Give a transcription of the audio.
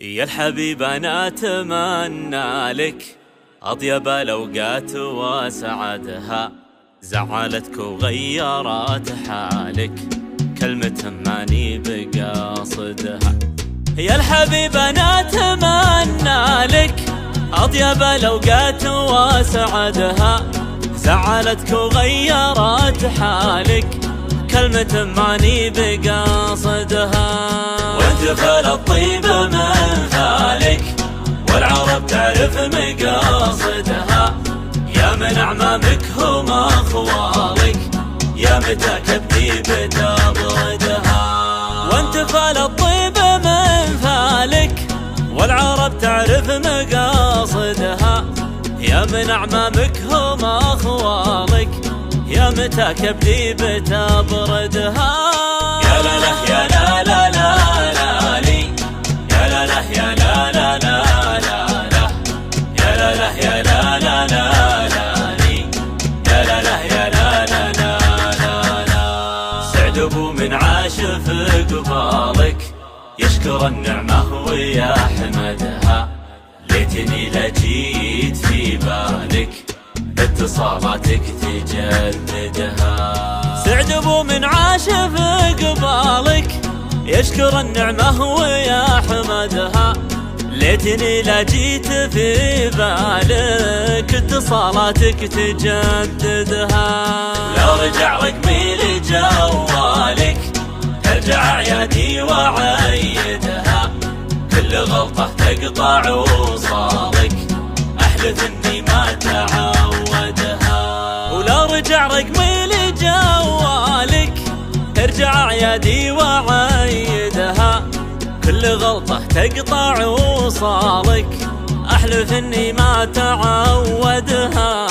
يا الحبيب أنا أتمنى لك أطيب الأوقات وسعدها، زعلتك وغيرت حالك كلمة ماني بقاصدها. يا الحبيب أنا أتمنى لك أطيب الأوقات وسعدها، زعلتك وغيرت حالك كلمة ماني بقاصدها. وانتفل الطيب من فالك والعرب تعرف مقاصدها، يا من أعمامك هم أخوالك يا متى كبدي بتبردها. وانتفل الطيب من فالك والعرب تعرف مقاصدها، يا من أعمامك هم أخوالك يا متى كبدي بتبردها. يا لا لا يا لا لا لا لا لي، يا لا لا يا لا لا لا لا لا، يا لا لا يا لا لا لا لا لي، يا لا لا يا لا لا لا لا لا. سعد ابو من عاش في قبالك يشكر النعمة ويحمدها، ليتني لجيت في بالك اتصالاتك تجددها. سعد ابو من عاش في قبالك يشكر النعمة ويحمدها، ليتني لجيت في بالك اتصالاتك تجددها. لو رجع رقمي لجوالك ترجع عيادي وعيدها، كل غلطة تقطع وصالك أحلف إني ما تعودها. ولو رجع رقمي لجوالك ترجع عيادي وعيدها، كل غلطة تقطع وصالك أحلف إني ما تعودها.